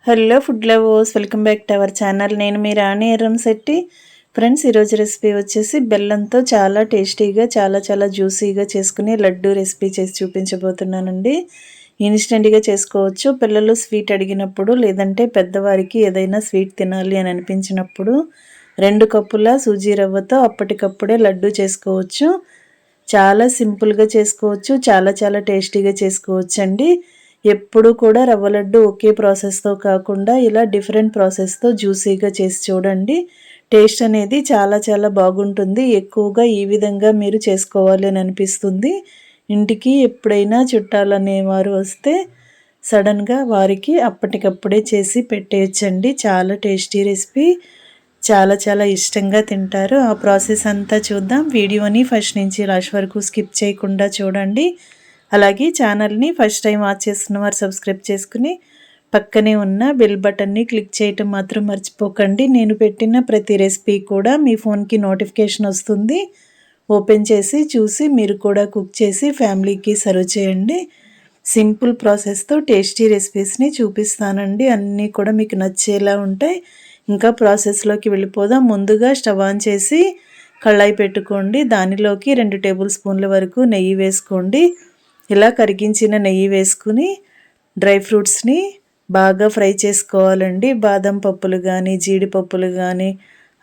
Hello food lovers, welcome back to our channel. నేను మీ రాణి Erramsetti. Friends, ఈరోజు recipe వచ్చేసి బెల్లంతో చాలా టేస్టీగా చాలా జ్యూసీగా చేసుకునే లడ్డు రెసిపీ చేసి చూపించబోతున్నానండి. ఇన్స్టెంట్గా చేసుకోవచ్చు. పిల్లలు స్వీట్ అడిగినప్పుడు, లేదంటే పెద్దవారికి ఏదైనా స్వీట్ తినాలి అని అనిపించినప్పుడు 2 కప్పుల సూజీ రవ్వతో అప్పటికప్పుడే లడ్డు చేసుకోవచ్చు. చాలా సింపుల్గా చేసుకోవచ్చు, చాలా టేస్టీగా చేసుకోవచ్చు అండి. ఎప్పుడు కూడా రవ్వ లడ్డు ఒకే ప్రాసెస్తో కాకుండా ఇలా డిఫరెంట్ ప్రాసెస్తో జ్యూసీగా చేసి చూడండి. టేస్ట్ అనేది చాలా బాగుంటుంది. ఎక్కువగా ఈ విధంగా మీరు చేసుకోవాలి అని అనిపిస్తుంది. ఇంటికి ఎప్పుడైనా చుట్టాలు అనేవారు వస్తే సడన్గా వారికి అప్పటికప్పుడే చేసి పెట్టేయచ్చండి. చాలా టేస్టీ రెసిపీ, చాలా ఇష్టంగా తింటారు. ఆ ప్రాసెస్ అంతా చూద్దాం. వీడియోని ఫస్ట్ నుంచి లాస్ట్ వరకు స్కిప్ చేయకుండా చూడండి. అలాగే ఛానల్ని ఫస్ట్ టైం వాచ్ చేస్తున్న వారు సబ్స్క్రైబ్ చేసుకుని పక్కనే ఉన్న బెల్ బటన్ని క్లిక్ చేయటం మాత్రం మర్చిపోకండి. నేను పెట్టిన ప్రతి రెసిపీ కూడా మీ ఫోన్కి నోటిఫికేషన్ వస్తుంది. ఓపెన్ చేసి చూసి మీరు కూడా కుక్ చేసి ఫ్యామిలీకి సర్వ్ చేయండి. సింపుల్ ప్రాసెస్తో టేస్టీ రెసిపీస్ని చూపిస్తానండి. అన్నీ కూడా మీకు నచ్చేలా ఉంటాయి. ఇంకా ప్రాసెస్లోకి వెళ్ళిపోదాం. ముందుగా స్టవ్ ఆన్ చేసి కళాయి పెట్టుకోండి. దానిలోకి 2 టేబుల్ స్పూన్ల వరకు నెయ్యి వేసుకోండి. ఇలా కరిగించిన నెయ్యి వేసుకుని డ్రై ఫ్రూట్స్ని బాగా ఫ్రై చేసుకోవాలండి. బాదం పప్పులు కానీ, జీడిపప్పులు కానీ,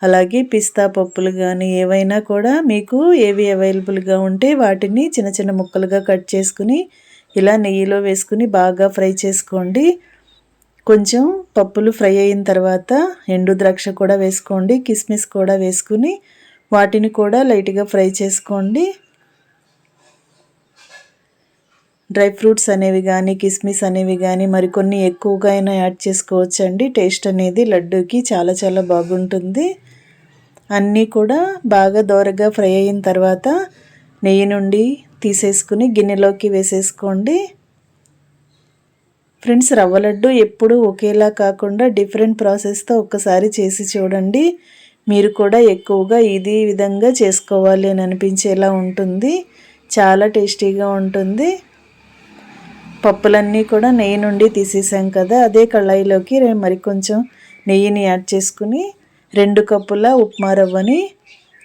అలాగే పిస్తా పప్పులు కానీ ఏవైనా కూడా మీకు ఏవి అవైలబుల్గా ఉంటే వాటిని చిన్న ముక్కలుగా కట్ చేసుకుని ఇలా నెయ్యిలో వేసుకుని బాగా ఫ్రై చేసుకోండి. కొంచెం పప్పులు ఫ్రై అయిన తర్వాత ఎండు ద్రాక్ష కూడా వేసుకోండి. కిస్మిస్ కూడా వేసుకుని వాటిని కూడా లైట్గా ఫ్రై చేసుకోండి. డ్రై ఫ్రూట్స్ అనేవి కానీ, కిస్మిస్ అనేవి కానీ మరికొన్ని ఎక్కువగా అయినా యాడ్ చేసుకోవచ్చండి. టేస్ట్ అనేది లడ్డూకి చాలా బాగుంటుంది. అన్నీ కూడా బాగా దోరగా ఫ్రై అయిన తర్వాత నెయ్యి నుండి తీసేసుకుని గిన్నెలోకి వేసేసుకోండి. ఫ్రెండ్స్, రవ్వ లడ్డు ఎప్పుడూ ఒకేలా కాకుండా డిఫరెంట్ ప్రాసెస్తో ఒక్కసారి చేసి చూడండి. మీరు కూడా ఎక్కువగా ఇదే విధంగా చేసుకోవాలి అని అనిపించేలా ఉంటుంది. చాలా టేస్టీగా ఉంటుంది. పప్పులన్నీ కూడా నెయ్యి నుండి తీసేసాం కదా, అదే కళాయిలోకి మరికొంచెం నెయ్యిని యాడ్ చేసుకుని 2 కప్పుల ఉప్మా రవ్వని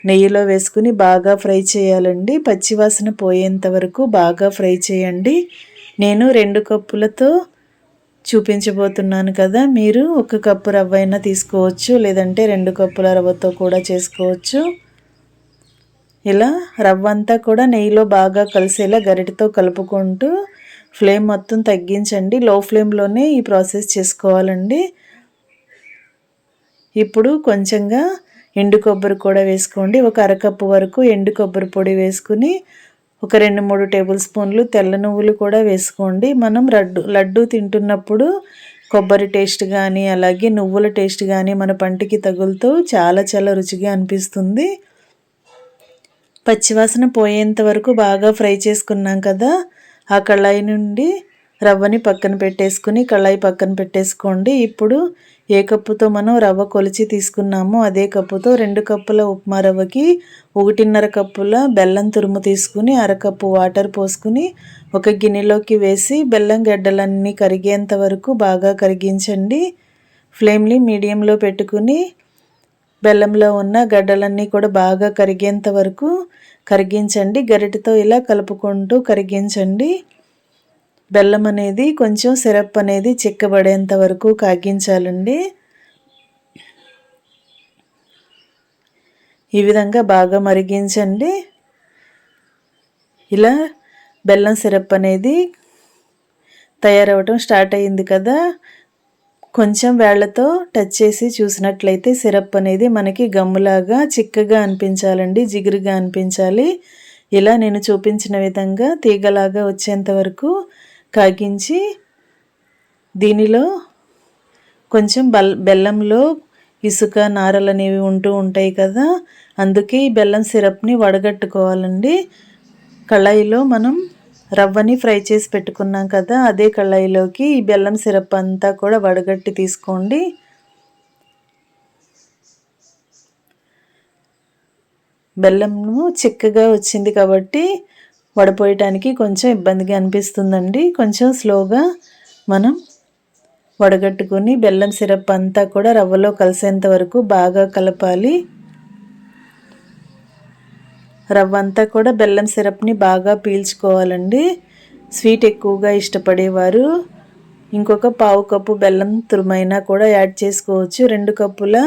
నెయ్యిలో వేసుకుని బాగా ఫ్రై చేయాలండి. పచ్చివాసన పోయేంత వరకు బాగా ఫ్రై చేయండి. నేను 2 కప్పులతో చూపించబోతున్నాను కదా, మీరు 1 కప్పు రవ్వ అయినా తీసుకోవచ్చు, లేదంటే 2 కప్పుల రవ్వతో కూడా చేసుకోవచ్చు. ఇలా రవ్వ అంతా కూడా నెయ్యిలో బాగా కలిసేలా గరిటెతో కలుపుకుంటూ ఫ్లేమ్ మొత్తం తగ్గించండి. లో ఫ్లేమ్లోనే ఈ ప్రాసెస్ చేసుకోవాలండి. ఇప్పుడు కొంచెంగా ఎండు కొబ్బరి కూడా వేసుకోండి. ఒక అరకప్పు వరకు ఎండు కొబ్బరి పొడి వేసుకుని ఒక 2-3 టేబుల్ స్పూన్లు తెల్ల నువ్వులు కూడా వేసుకోండి. మనం లడ్డు తింటున్నప్పుడు కొబ్బరి టేస్ట్ కానీ, అలాగే నువ్వుల టేస్ట్ కానీ మన పంటికి తగులుతూ చాలా రుచిగా అనిపిస్తుంది. పచ్చివాసన పోయేంత వరకు బాగా ఫ్రై చేసుకున్నాం కదా, ఆ కళాయి నుండి రవ్వని పక్కన పెట్టేసుకుని కళాయి పక్కన పెట్టేసుకోండి. ఇప్పుడు ఏ కప్పుతో మనం రవ్వ కొలిచి తీసుకున్నామో అదే కప్పుతో 2 కప్పుల ఉప్మా రవ్వకి 1.5 కప్పుల బెల్లం తురుము తీసుకుని అరకప్పు వాటర్ పోసుకుని ఒక గిన్నెలోకి వేసి బెల్లం గడ్డలన్నీ కరిగేంత వరకు బాగా కరిగించండి. ఫ్లేమ్ని మీడియంలో పెట్టుకుని బెల్లంలో ఉన్న గడ్డలన్నీ కూడా బాగా కరిగేంత వరకు కరిగించండి. గరిటెతో ఇలా కలుపుకుంటూ కరిగించండి. బెల్లం అనేది కొంచెం సిరప్ అనేది చిక్కబడేంత వరకు కాగించాలండి. ఈ విధంగా బాగా మరిగించండి. ఇలా బెల్లం సిరప్ అనేది తయారవటం స్టార్ట్ అయింది కదా, కొంచెం వేళ్లతో టచ్ చేసి చూసినట్లయితే సిరప్ అనేది మనకి గమ్ములాగా చిక్కగా అనిపించాలండి, జిగురుగా అనిపించాలి. ఇలా నేను చూపించిన విధంగా తీగలాగా వచ్చేంత వరకు కాగించి దీనిలో కొంచెం బెల్లంలో ఇసుక నారలు అనేవి ఉంటూ ఉంటాయి కదా, అందుకే ఈ బెల్లం సిరప్ని వడగట్టుకోవాలండి. కళాయిలో మనం రవ్వని ఫ్రై చేసి పెట్టుకున్నాం కదా, అదే కళాయిలోకి ఈ బెల్లం సిరప్ అంతా కూడా వడగట్టి తీసుకోండి. బెల్లము చిక్కగా వచ్చింది కాబట్టి వడపోయటానికి కొంచెం ఇబ్బందిగా అనిపిస్తుందండి. కొంచెం స్లోగా మనం వడగట్టుకుని బెల్లం సిరప్ అంతా కూడా రవ్వలో కలిసేంత వరకు బాగా కలపాలి. రవ్వ అంతా కూడా బెల్లం సిరప్ని బాగా పీల్చుకోవాలండి. స్వీట్ ఎక్కువగా ఇష్టపడేవారు ఇంకొక పావు కప్పు బెల్లం తురుమైనా కూడా యాడ్ చేసుకోవచ్చు. 2 కప్పుల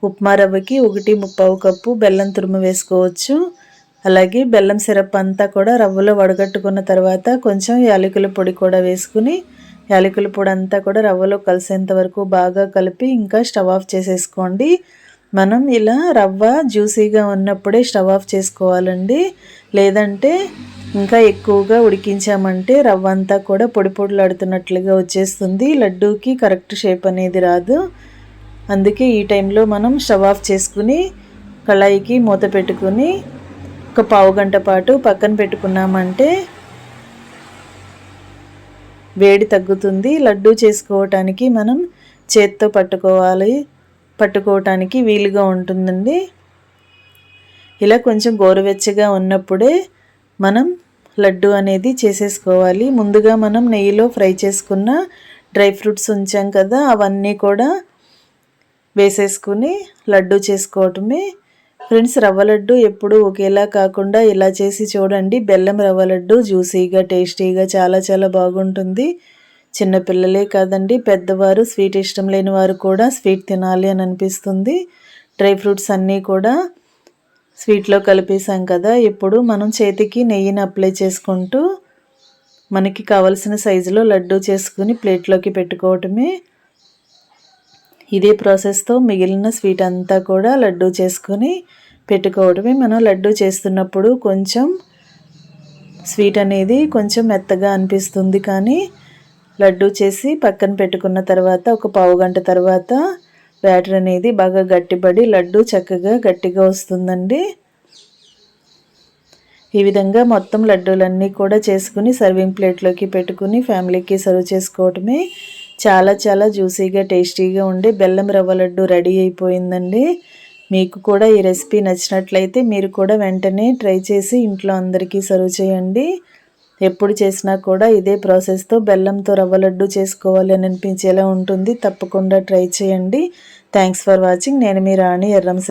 ఉప్మా రవ్వకి 1 కప్పు బెల్లం తురుము వేసుకోవచ్చు. అలాగే బెల్లం సిరప్ అంతా కూడా రవ్వలో వడగట్టుకున్న తర్వాత కొంచెం యాలకుల పొడి కూడా వేసుకుని యాలకుల పొడి అంతా కూడా రవ్వలో కలిసేంత వరకు బాగా కలిపి ఇంకా స్టవ్ ఆఫ్ చేసేసుకోండి. మనం ఇలా రవ్వ జ్యూసీగా ఉన్నప్పుడే స్టవ్ ఆఫ్ చేసుకోవాలండి. లేదంటే ఇంకా ఎక్కువగా ఉడికించామంటే రవ్వ అంతా కూడా పొడి పొడిలాడుతున్నట్లుగా వచ్చేస్తుంది. లడ్డూకి కరెక్ట్ షేప్ అనేది రాదు. అందుకే ఈ టైంలో మనం స్టవ్ ఆఫ్ చేసుకుని కళాయికి మూత పెట్టుకుని ఒక పావు గంట పాటు పక్కన పెట్టుకున్నామంటే వేడి తగ్గుతుంది. లడ్డూ చేసుకోవటానికి మనం చేత్తో పట్టుకోవటానికి వీలుగా ఉంటుందండి. ఇలా కొంచెం గోరువెచ్చగా ఉన్నప్పుడే మనం లడ్డు అనేది చేసేసుకోవాలి. ముందుగా మనం నెయ్యిలో ఫ్రై చేసుకున్న డ్రై ఫ్రూట్స్ ఉంచాం కదా, అవన్నీ కూడా వేసేసుకుని లడ్డు చేసుకోవటమే. ఫ్రెండ్స్, రవ్వ లడ్డు ఎప్పుడూ ఒకేలా కాకుండా ఇలా చేసి చూడండి. బెల్లం రవ్వ లడ్డు జ్యూసీగా టేస్టీగా చాలా చాలా బాగుంటుంది. చిన్నపిల్లలే కాదండి, పెద్దవారు స్వీట్ ఇష్టం లేని వారు కూడా స్వీట్ తినాలి అని అనిపిస్తుంది. డ్రై ఫ్రూట్స్ అన్నీ కూడా స్వీట్లో కలిపేసాం కదా, ఇప్పుడు మనం చేతికి నెయ్యిని అప్లై చేసుకుంటూ మనకి కావలసిన సైజులో లడ్డు చేసుకుని ప్లేట్లోకి పెట్టుకోవటమే. ఇదే ప్రాసెస్తో మిగిలిన స్వీట్ అంతా కూడా లడ్డు చేసుకొని పెట్టుకోవడమే. మనం లడ్డు చేస్తున్నప్పుడు కొంచెం స్వీట్ అనేది కొంచెం మెత్తగా అనిపిస్తుంది, కానీ లడ్డు చేసి పక్కన పెట్టుకున్న తర్వాత ఒక పావు గంట తర్వాత బ్యాటర్ అనేది బాగా గట్టిపడి లడ్డు చక్కగా గట్టిగా వస్తుందండి. ఈ విధంగా మొత్తం లడ్డూలన్నీ కూడా చేసుకుని సర్వింగ్ ప్లేట్లోకి పెట్టుకుని ఫ్యామిలీకి సర్వ్ చేసుకోవటమే. చాలా చాలా జ్యూసీగా టేస్టీగా ఉండే బెల్లం రవ్వ లడ్డు రెడీ అయిపోయిందండి. మీకు కూడా ఈ రెసిపీ నచ్చినట్లయితే మీరు కూడా వెంటనే ట్రై చేసి ఇంట్లో అందరికీ సర్వ్ చేయండి. ఎప్పుడు చేసినా కూడా ఇదే ప్రాసెస్తో బెల్లంతో రవ్వ లడ్డు చేసుకోవాలి అని అనిపించేలా ఉంటుంది. తప్పకుండా ట్రై చేయండి. Thanks for watching. నేను మీ రాణి ఎర్రంశెట్టి.